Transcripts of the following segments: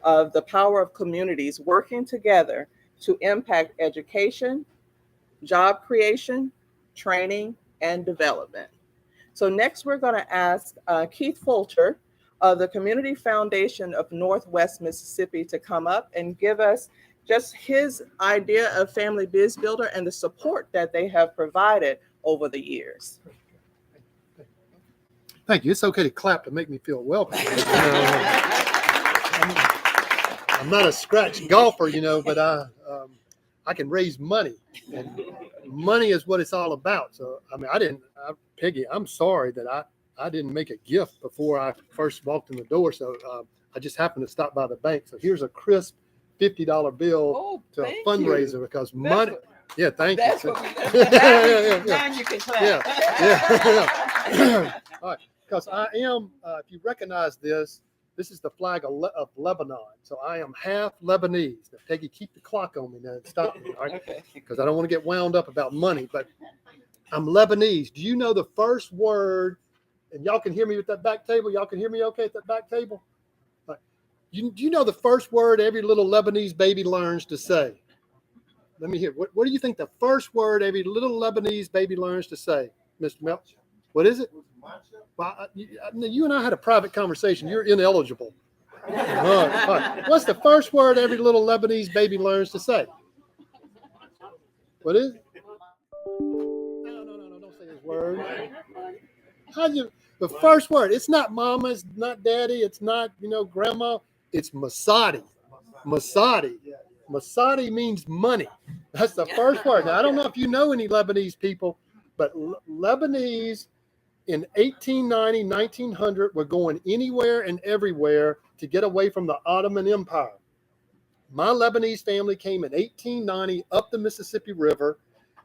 of the power of communities working together to impact education, job creation, training, and development. So next we're going to ask Keith Fulcher of the Community Foundation of Northwest Mississippi to come up and give us just his idea of Family Biz Builder and the support that they have provided over the years. Thank you. It's okay to clap to make me feel welcome. I'm not a scratch golfer, but I can raise money, and money is what it's all about. So, Peggy, I'm sorry that I didn't make a gift before I first walked in the door. So I just happened to stop by the bank. So here's a crisp $50 bill to a fundraiser because money. Yeah, thank you. That's what we now you can clap. Yeah. All right, because I am, if you recognize this is the flag of Lebanon. So I am half Lebanese. Now, Peggy, keep the clock on me now and stop me, all right? Okay. Because I don't want to get wound up about money, but I'm Lebanese. Do you know the first word? And y'all can hear me at that back table. Y'all can hear me okay at that back table? All right. Do you know the first word every little Lebanese baby learns to say? Let me hear. What do you think the first word every little Lebanese baby learns to say, Mr. Melch? What is it? Well, you and I had a private conversation. You're ineligible. All right. What's the first word every little Lebanese baby learns to say? What is it? No, don't say his word. The first word, it's not mama, it's not daddy, it's not, grandma, it's Masadi. Masadi. Masadi means money. That's the first word. Now, I don't know if you know any Lebanese people, but Lebanese in 1890, 1900 were going anywhere and everywhere to get away from the Ottoman Empire. My Lebanese family came in 1890 up the Mississippi River,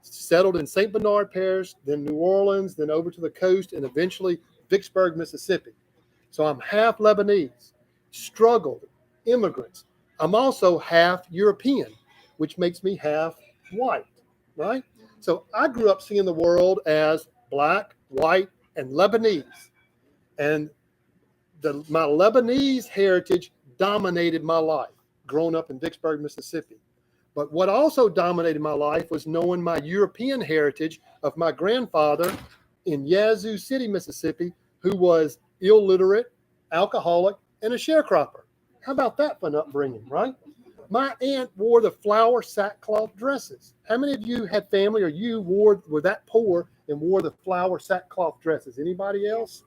settled in St. Bernard Parish, then New Orleans, then over to the coast, and eventually Vicksburg, Mississippi. So I'm half Lebanese, struggled, immigrants. I'm also half European, which makes me half white, right? So I grew up seeing the world as black, white, and Lebanese. And my Lebanese heritage dominated my life, growing up in Vicksburg, Mississippi. But what also dominated my life was knowing my European heritage of my grandfather in Yazoo City, Mississippi, who was illiterate, alcoholic, and a sharecropper. How about that for an upbringing, right? My aunt wore the flower sackcloth dresses. How many of you had family or you were that poor and wore the flower sackcloth dresses? Anybody else?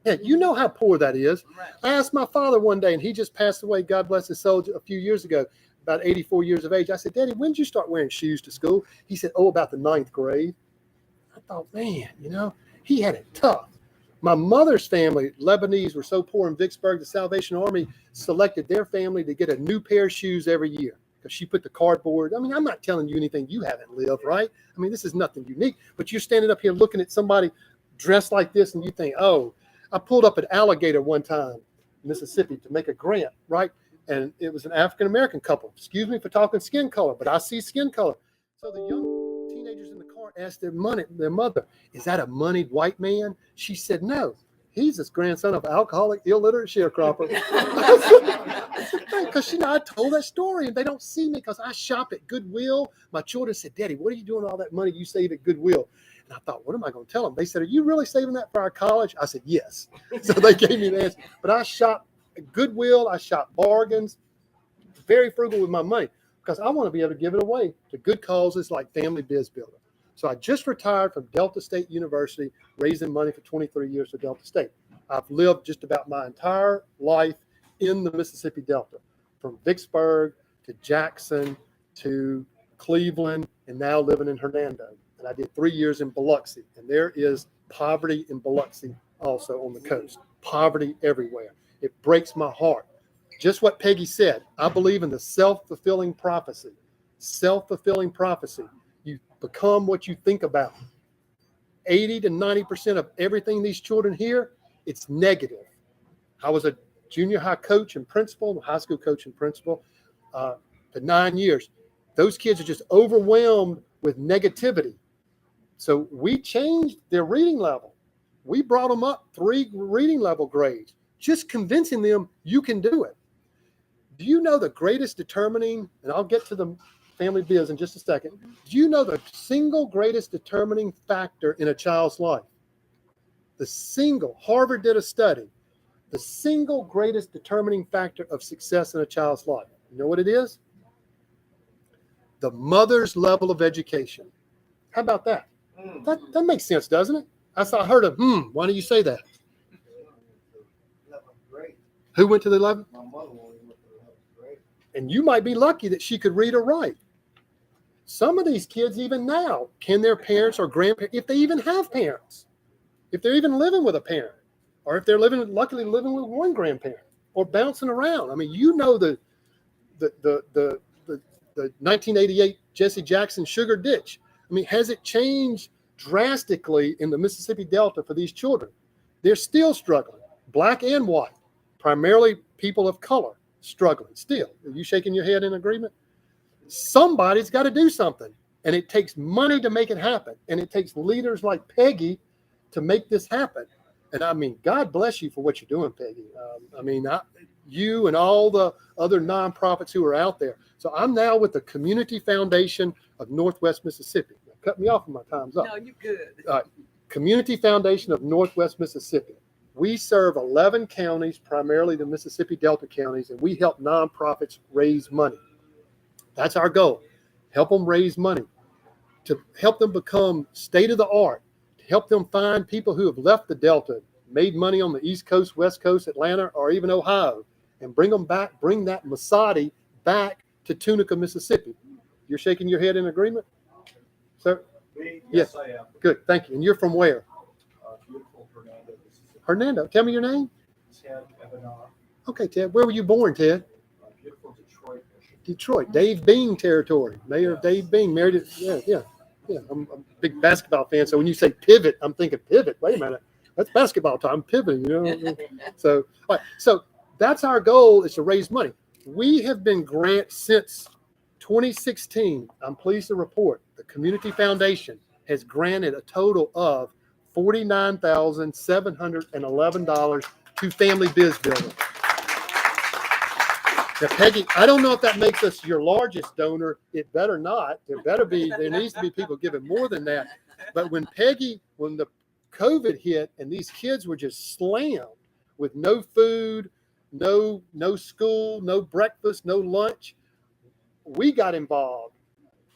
Yeah, you know how poor that is. I asked my father one day, and he just passed away, God bless his soul, a few years ago, about 84 years of age. I said, Daddy, when did you start wearing shoes to school? He said, about the 9th grade. I thought, man, he had it tough. My mother's family, Lebanese, were so poor in Vicksburg, the Salvation Army selected their family to get a new pair of shoes every year because she put the cardboard. I'm not telling you anything you haven't lived, right? This is nothing unique, but you're standing up here looking at somebody dressed like this and you think, I pulled up an alligator one time in Mississippi to make a grant, right? And it was an African-American couple. Excuse me for talking skin color, but I see skin color. So the young teenagers in the car asked their mother, is that a moneyed white man? She said, no, he's the grandson of alcoholic, illiterate sharecropper. Because I told that story and they don't see me because I shop at Goodwill. My children said, Daddy, what are you doing with all that money you save at Goodwill? And I thought, what am I going to tell them? They said, are you really saving that for our college? I said, yes. So they gave me the answer. But I shop at Goodwill. I shop bargains. Very frugal with my money because I want to be able to give it away to good causes like Family Biz Builder. So I just retired from Delta State University, raising money for 23 years for Delta State. I've lived just about my entire life in the Mississippi Delta, from Vicksburg to Jackson to Cleveland, and now living in Hernando. And I did 3 years in Biloxi, and there is poverty in Biloxi also on the coast. Poverty everywhere. It breaks my heart. Just what Peggy said, I believe in the self-fulfilling prophecy. Self-fulfilling prophecy. You become what you think about. 80 to 90% of everything these children hear, it's negative. I was a junior high coach and principal, high school coach and principal for 9 years. Those kids are just overwhelmed with negativity. So we changed their reading level. We brought them up 3 reading level grades, just convincing them you can do it. Do you know the greatest determining, and I'll get to the family biz in just a second. Do you know the single greatest determining factor in a child's life? Harvard did a study, the single greatest determining factor of success in a child's life. You know what it is? The mother's level of education. How about that? That makes sense, doesn't it? I heard of, why do you say that? Who went to the 11th? My mother only went to the 11th grade. And you might be lucky that she could read or write. Some of these kids, even now, can their parents or grandparents, if they even have parents, if they're even living with a parent, or if they're luckily living with one grandparent, or bouncing around. I mean, you know the 1988 Jesse Jackson Sugar Ditch. I mean, has it changed drastically in the Mississippi Delta for these children? They're still struggling, black and white, primarily people of color struggling still. Are you shaking your head in agreement? Somebody's got to do something, and it takes money to make it happen, and it takes leaders like Peggy to make this happen. And I mean, God bless you for what you're doing, Peggy. You and all the other nonprofits who are out there. So I'm now with the Community Foundation of Northwest Mississippi. Now, cut me off when my time's up. No, you're good. Community Foundation of Northwest Mississippi. We serve 11 counties, primarily the Mississippi Delta counties, and we help nonprofits raise money. That's our goal. Help them raise money, to help them become state of the art, to help them find people who have left the Delta, made money on the East Coast, West Coast, Atlanta, or even Ohio, and bring them back, bring that Masadi back to Tunica, Mississippi. You're shaking your head in agreement, sir? Yes, I am. Good, thank you. And you're from where? Beautiful Hernando, Mississippi. Hernando. Tell me your name. Ted Ebenar. Okay, Ted. Where were you born, Ted? Beautiful Detroit, Michigan. Detroit. Dave Bing territory. Mayor Dave Bing married it. Yeah. I'm a big basketball fan. So when you say pivot, I'm thinking pivot. Wait a minute. That's basketball time. I'm pivoting, you know. So, all right. So that's our goal, is to raise money. We have been granted since 2016. I'm pleased to report the Community Foundation has granted a total of $49,711 to Family Biz Builder. Now, Peggy, I don't know if that makes us your largest donor. It better not. There needs to be people giving more than that. But when the COVID hit and these kids were just slammed with no food, no school, no breakfast, no lunch, we got involved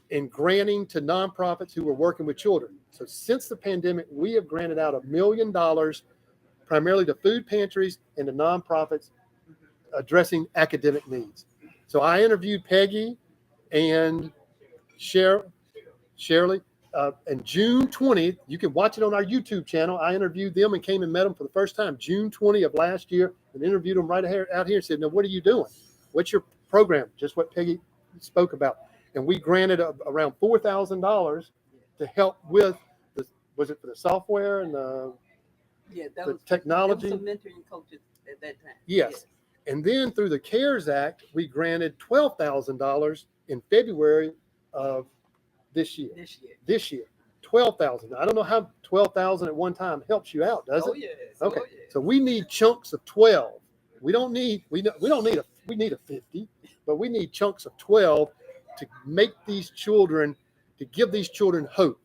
in granting to nonprofits who were working with children. So since the pandemic, we have granted out $1 million, primarily to food pantries and to nonprofits addressing academic needs. So I interviewed Peggy and Shirley. And June 20th, you can watch it on our YouTube channel. I interviewed them and came and met them for the first time, June 20th of last year, and interviewed them right out here and said, "Now, what are you doing? What's your program?" Just what Peggy spoke about. And we granted around $4,000 to help with was it for the software and the technology? Some mentoring coaches at that time. Yes. And then through the CARES Act, we granted $12,000 in February of this year. $12,000. I don't know how $12,000 at one time helps you out, does it? Yes. Okay. So we need chunks of 12. We need a 50, but we need chunks of 12 to make these children, to give these children hope.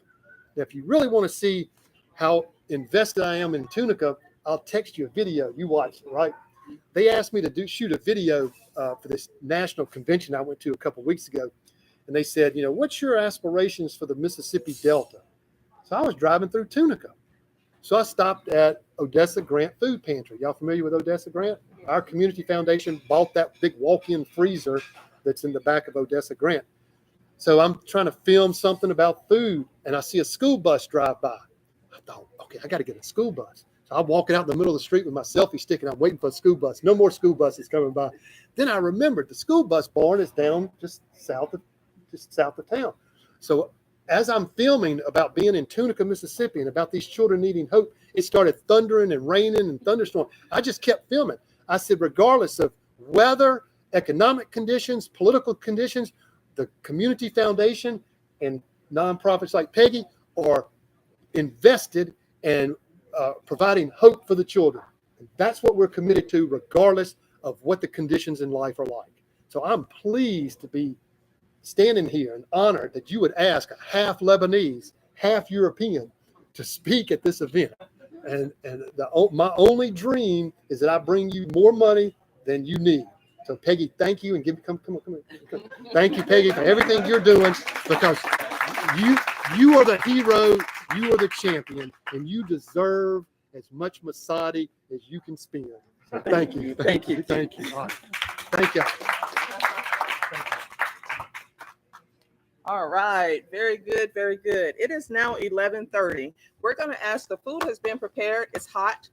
Now, if you really want to see how invested I am in Tunica, I'll text you a video. You watch it, right? They asked me to shoot a video for this national convention I went to a couple of weeks ago. And they said, what's your aspirations for the Mississippi Delta? So I was driving through Tunica. So I stopped at Odessa Grant Food Pantry. Y'all familiar with Odessa Grant? Our community foundation bought that big walk-in freezer that's in the back of Odessa Grant. So I'm trying to film something about food, and I see a school bus drive by. I thought, okay, I got to get a school bus. So I'm walking out in the middle of the street with my selfie stick, and I'm waiting for a school bus. No more school buses coming by. Then I remembered the school bus barn is down just south of town. So as I'm filming about being in Tunica, Mississippi, and about these children needing hope, it started thundering and raining and thunderstorm. I just kept filming. I said, regardless of weather, economic conditions, political conditions, the Community Foundation and nonprofits like Peggy are invested in providing hope for the children. And that's what we're committed to, regardless of what the conditions in life are like. So I'm pleased to be standing here and honored that you would ask a half Lebanese, half European to speak at this event. And my only dream is that I bring you more money than you need. So Peggy, thank you, and come here. Thank you, Peggy, for everything you're doing, because you are the hero, you are the champion, and you deserve as much Masadi as you can spend. So thank you. All right. Thank you. All right, very good, very good. It is now 11:30. We're going to ask, the food has been prepared. It's hot.